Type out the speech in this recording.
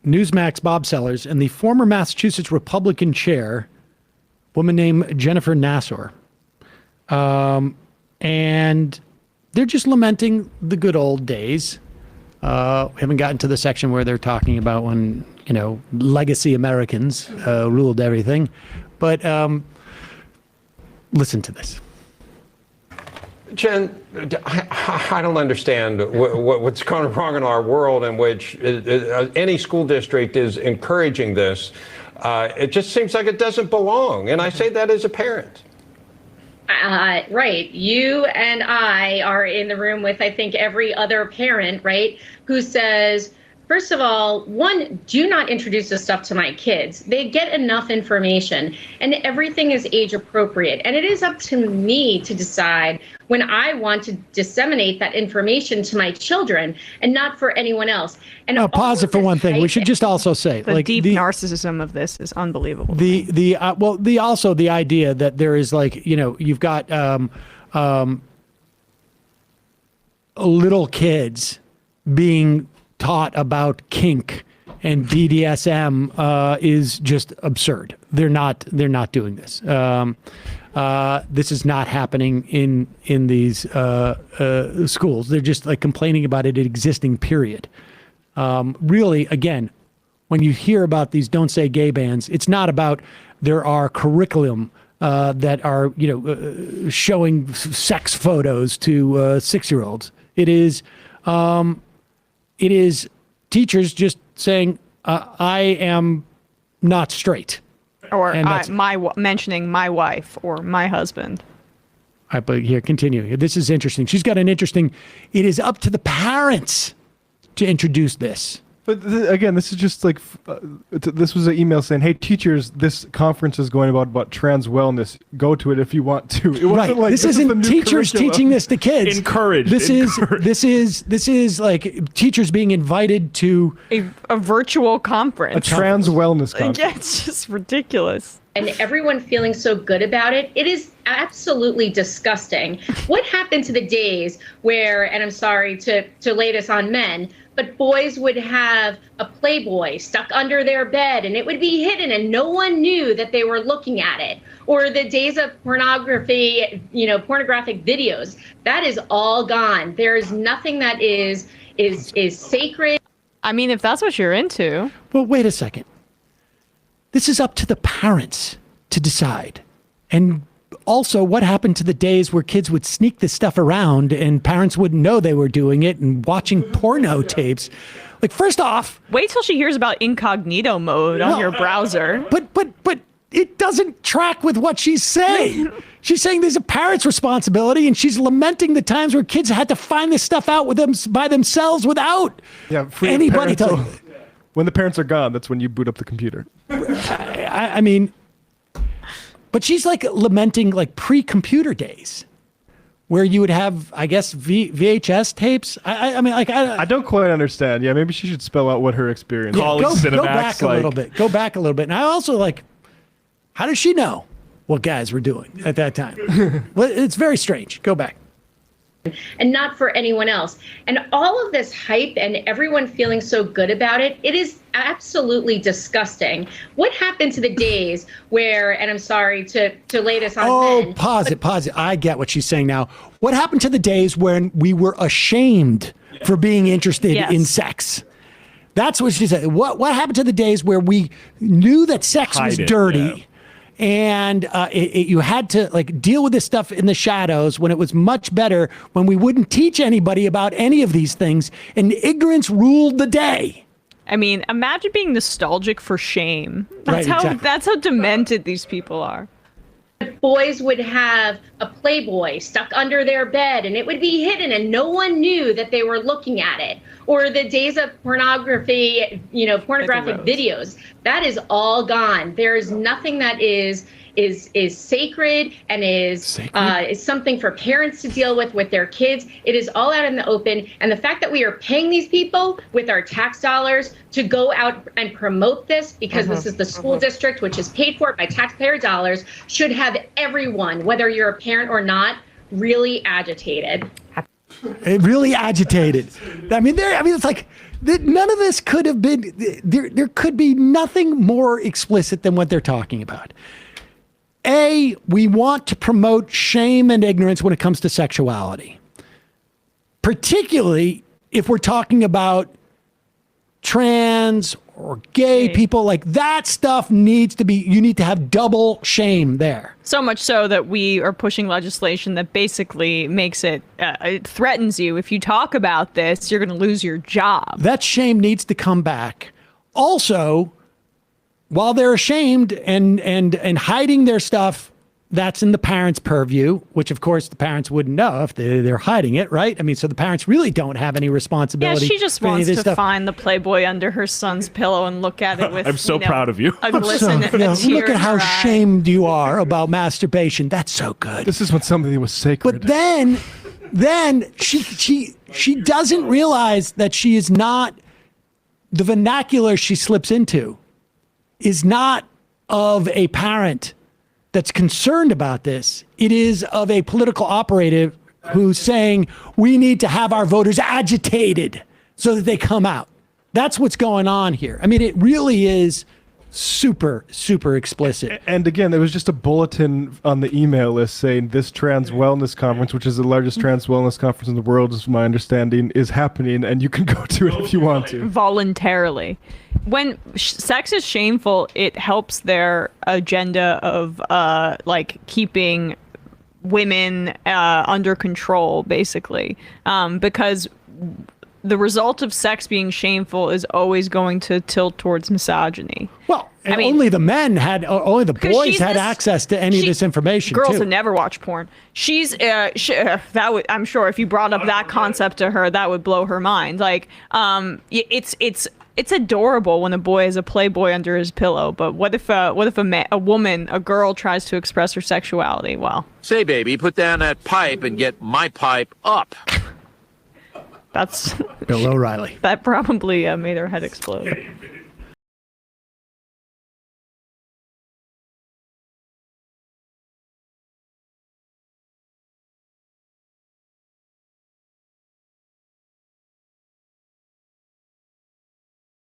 NewsMax Bob Sellers and the former Massachusetts Republican chair, woman named Jennifer Nassour. And they're just lamenting the good old days. We haven't gotten to the section where they're talking about when, legacy Americans ruled everything. But listen to this. Jen, I don't understand what's going wrong in our world in which any school district is encouraging this. It just seems like it doesn't belong. And I say that as a parent. Right. You and I are in the room with, I think, every other parent, right, who says, first of all, one, do not introduce this stuff to my kids. They get enough information and everything is age appropriate. And it is up to me to decide when I want to disseminate that information to my children and not for anyone else. And pause it for one thing. We should just also say the deep narcissism of this is unbelievable. The idea that there is you've got little kids being taught about kink and BDSM is just absurd. They're not doing this. This is not happening in these schools. They're just complaining about it existing, period. Really, again, when you hear about these don't say gay bans, it's not about there are curriculum that are showing sex photos to 6-year-olds. It is teachers just saying, I am not straight. Or mentioning my wife or my husband. But here, continue. This is interesting. She's got an interesting, it is up to the parents to introduce this. But again, this is just this was an email saying, hey, teachers, this conference is going about trans wellness. Go to it if you want to. It wasn't this isn't teachers teaching this to kids. Encouraged. This is like teachers being invited to a virtual conference. A trans wellness conference. Yeah, it's just ridiculous. And everyone feeling so good about it. It is absolutely disgusting. What happened to the days where, and I'm sorry to lay this on men, but boys would have a Playboy stuck under their bed and it would be hidden and no one knew that they were looking at it? Or the days of pornography, pornographic videos, that is all gone. There is nothing that is sacred. I mean, if that's what you're into. Well, wait a second. This is up to the parents to decide. And also, what happened to the days where kids would sneak this stuff around and parents wouldn't know they were doing it and watching porno tapes? First off, wait till she hears about incognito mode on your browser. But it doesn't track with what she's saying. She's saying there's a parent's responsibility, and she's lamenting the times where kids had to find this stuff out with them by themselves without anybody telling them. When the parents are gone, that's when you boot up the computer. I mean, but she's lamenting pre-computer days, where you would have, I guess, VHS tapes. I don't quite understand. Yeah, maybe she should spell out what her experience. Go back a little bit. Go back a little bit. And I also how does she know what guys were doing at that time? Well, it's very strange. Go back. And not for anyone else. And all of this hype and everyone feeling so good about it, it is absolutely disgusting. What happened to the days where, and I'm sorry to lay this on men. Pause it. I get what she's saying now. What happened to the days when we were ashamed for being interested in sex? That's what she said. What happened to the days where we knew that sex was dirty? Yeah. And you had to deal with this stuff in the shadows, when it was much better when we wouldn't teach anybody about any of these things and ignorance ruled the day. I mean, imagine being nostalgic for shame. That's how demented these people are. Boys would have a Playboy stuck under their bed and it would be hidden and no one knew that they were looking at it. Or the days of pornography, pornographic videos, that is all gone. There is nothing that is sacred and is something for parents to deal with their kids. It is all out in the open. And the fact that we are paying these people with our tax dollars to go out and promote this, because this is the school district, which is paid for by taxpayer dollars, should have everyone, whether you're a parent or not, really agitated. Really agitated. I mean, it's like none of this could have been. There could be nothing more explicit than what they're talking about. We want to promote shame and ignorance when it comes to sexuality, particularly if we're talking about trans or gay people. Like that stuff needs to be, you need to have double shame there. So much so that we are pushing legislation that basically makes it threatens you. If you talk about this, you're going to lose your job. That shame needs to come back. Also, while they're ashamed and hiding their stuff, that's in the parents' purview, which of course the parents wouldn't know if they're hiding it, right? I mean, so the parents really don't have any responsibility. Yeah, she just wants to find the Playboy under her son's pillow and look at it with. I'm so proud of you. A glisten and a tear look at in how her eye. shamed you are about masturbation. That's so good. This is when something was sacred. But then she doesn't realize that she is not, the vernacular she slips into is not of a parent that's concerned about this. It is of a political operative who's saying we need to have our voters agitated so that they come out. That's what's going on here. I mean, it really is super, super explicit. And again, there was just a bulletin on the email list saying this trans wellness conference, which is the largest trans wellness conference in the world, is my understanding, is happening, and you can go to it if you want to. Voluntarily. When sex is shameful, it helps their agenda of like keeping women under control, basically, because the result of sex being shameful is always going to tilt towards misogyny. Well, I mean, only the boys had access to any of this information. Girls would never watch porn. I'm sure if you brought up that concept to her, that would blow her mind. Like, it's adorable when a boy has a Playboy under his pillow, but what if a girl tries to express her sexuality? Well, say, baby, put down that pipe and get my pipe up. That's Bill O'Reilly. That probably made her head explode.